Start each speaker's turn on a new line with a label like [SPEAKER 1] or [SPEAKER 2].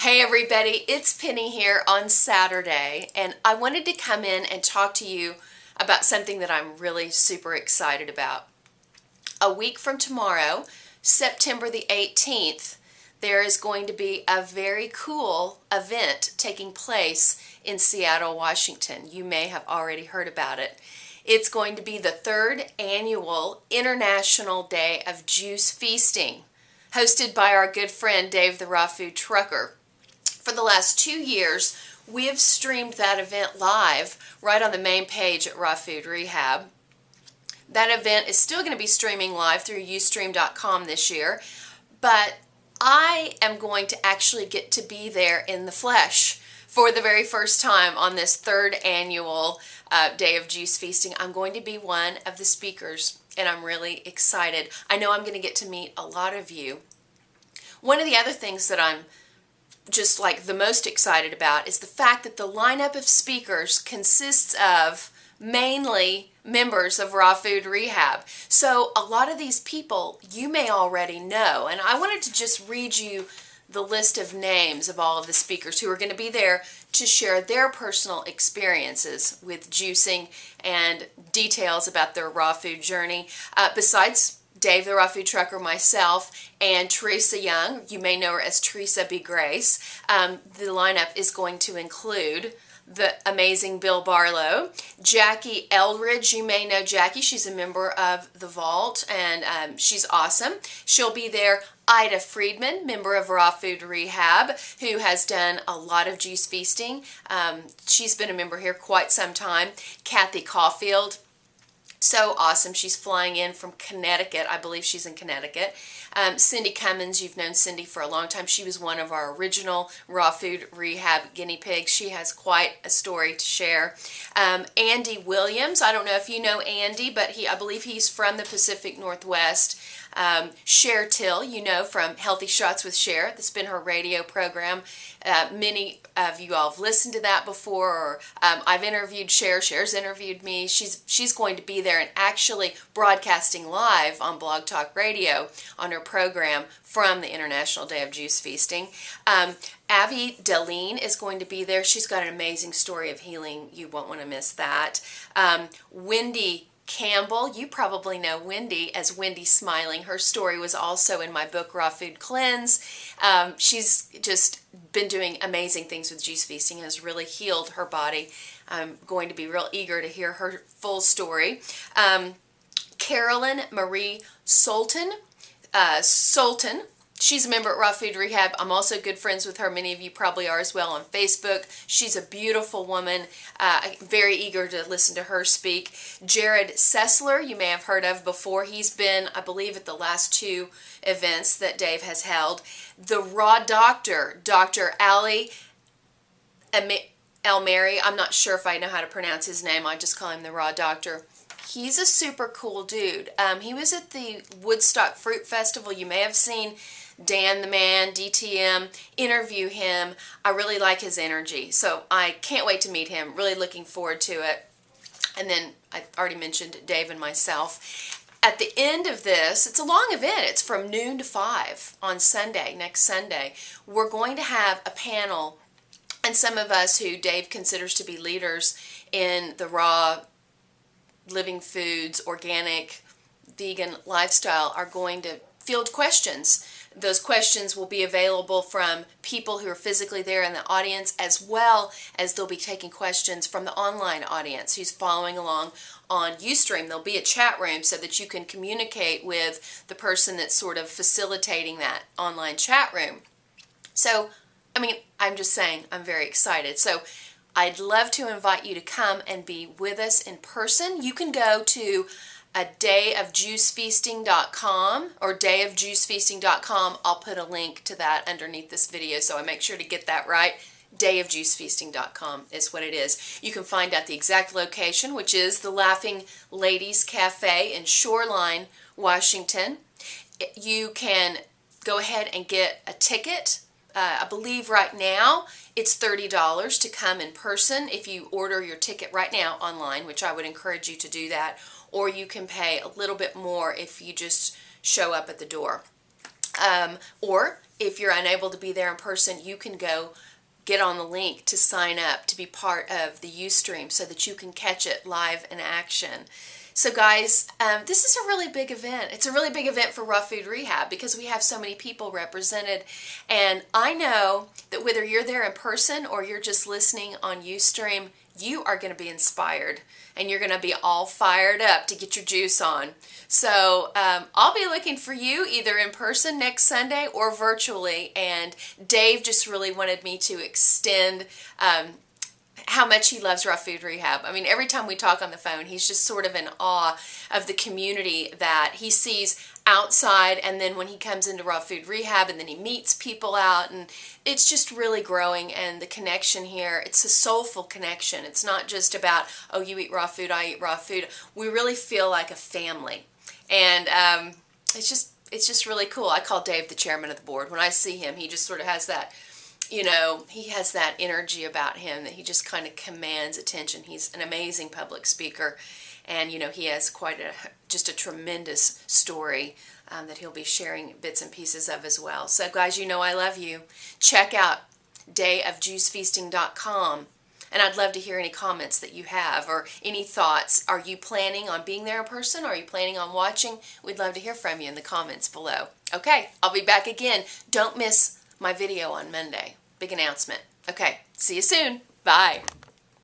[SPEAKER 1] Hey everybody, it's Penny here on Saturday, and I wanted to come in and talk to you about something that I'm really super excited about. A week from tomorrow, September the 18th, there is going to be a very cool event taking place in Seattle, Washington. You may have already heard about it. It's going to be the third annual International Day of Juice Feasting, hosted by our good friend Dave the Raw Food Trucker. For the last 2 years, we have streamed that event live right on the main page at Raw Food Rehab. That event is still going to be streaming live through ustream.com this year, but I am going to actually get to be there in the flesh for the very first time on this third annual Day of Juice Feasting. I'm going to be one of the speakers, and I'm really excited. I know I'm going to get to meet a lot of you. One of the other things that I'm just like the most excited about is the fact that the lineup of speakers consists of mainly members of Raw Food Rehab. So a lot of these people you may already know, and I wanted to just read you the list of names of all of the speakers who are going to be there to share their personal experiences with juicing and details about their raw food journey. Besides Dave the Raw Food Trucker, myself, and Teresa Young, you may know her as Teresa B. Grace. The lineup is going to include the amazing Bill Barlow, Jackie Eldridge. You may know Jackie. She's a member of The Vault, and she's awesome. She'll be there. Ida Friedman, member of Raw Food Rehab, who has done a lot of juice feasting. She's been a member here quite some time. Kathy Caulfield. So awesome. She's flying in from Connecticut. I believe she's in Connecticut. Cindy Cummins, you've known Cindy for a long time. She was one of our original Raw Food Rehab guinea pigs. She has quite a story to share. Andy Williams, I don't know if you know Andy, but I believe he's from the Pacific Northwest. Cher Till, you know from Healthy Shots with Cher. That's been her radio program. Many of you all have listened to that before, or I've interviewed Cher. Cher's interviewed me. She's going to be there and actually broadcasting live on Blog Talk Radio on her program from the International Day of Juice Feasting. Avi Deline is going to be there. She's got an amazing story of healing. You won't want to miss that. Wendy Campbell, you probably know Wendy as Wendy Smiling. Her story was also in my book, Raw Food Cleanse. She's just been doing amazing things with juice feasting and has really healed her body. I'm going to be real eager to hear her full story. Carolyn Marie Sultan. She's a member at Raw Food Rehab. I'm also good friends with her. Many of you probably are as well on Facebook. She's a beautiful woman. Very eager to listen to her speak. Jared Sessler, you may have heard of before. He's been, I believe, at the last 2 events that Dave has held. The Raw Doctor, Dr. Ali Elmeri. I'm not sure if I know how to pronounce his name. I just call him the Raw Doctor. He's a super cool dude. He was at the Woodstock Fruit Festival. You may have seen Dan the Man, DTM, interview him. I really like his energy, so I can't wait to meet him. Really looking forward to it. And then I already mentioned Dave and myself. At the end of this, it's a long event. It's from noon to 5 on Sunday, next Sunday. We're going to have a panel, and some of us who Dave considers to be leaders in the raw living foods, organic, vegan lifestyle are going to field questions. Those questions will be available from people who are physically there in the audience, as well as they'll be taking questions from the online audience who's following along on Ustream. There'll be a chat room so that you can communicate with the person that's sort of facilitating that online chat room. So, I mean, I'm just saying, I'm very excited. So, I'd love to invite you to come and be with us in person. You can go to dayofjuicefeasting.com or dayofjuicefeasting.com. I'll put a link to that underneath this video, so I make sure to get that right. Dayofjuicefeasting.com is what it is. You can find out the exact location, which is the Laughing Ladies Cafe in Shoreline, Washington. You can go ahead and get a ticket. I believe right now it's $30 to come in person if you order your ticket right now online, which I would encourage you to do that, or you can pay a little bit more if you just show up at the door. Or if you're unable to be there in person, you can go get on the link to sign up to be part of the Ustream so that you can catch it live in action. So guys, this is a really big event. It's a really big event for Raw Food Rehab because we have so many people represented. And I know that whether you're there in person or you're just listening on Ustream, you are going to be inspired and you're going to be all fired up to get your juice on. So I'll be looking for you either in person next Sunday or virtually. And Dave just really wanted me to extend how much he loves Raw Food Rehab. I mean, every time we talk on the phone, he's just sort of in awe of the community that he sees outside, and then when he comes into Raw Food Rehab, and then he meets people out, and it's just really growing. And the connection here, it's a soulful connection. It's not just about, oh, you eat raw food, I eat raw food. We really feel like a family, and it's just really cool. I call Dave the chairman of the board. When I see him, he just sort of has that, you know, he has that energy about him that he just kind of commands attention. He's an amazing public speaker, and you know, he has quite just a tremendous story that he'll be sharing bits and pieces of as well. So guys, you know I love you. Check out dayofjuicefeasting.com, and I'd love to hear any comments that you have or any thoughts. Are you planning on being there in person? Are you planning on watching? We'd love to hear from you in the comments below. Okay, I'll be back again. Don't miss my video on Monday. Big announcement. Okay, see you soon. Bye.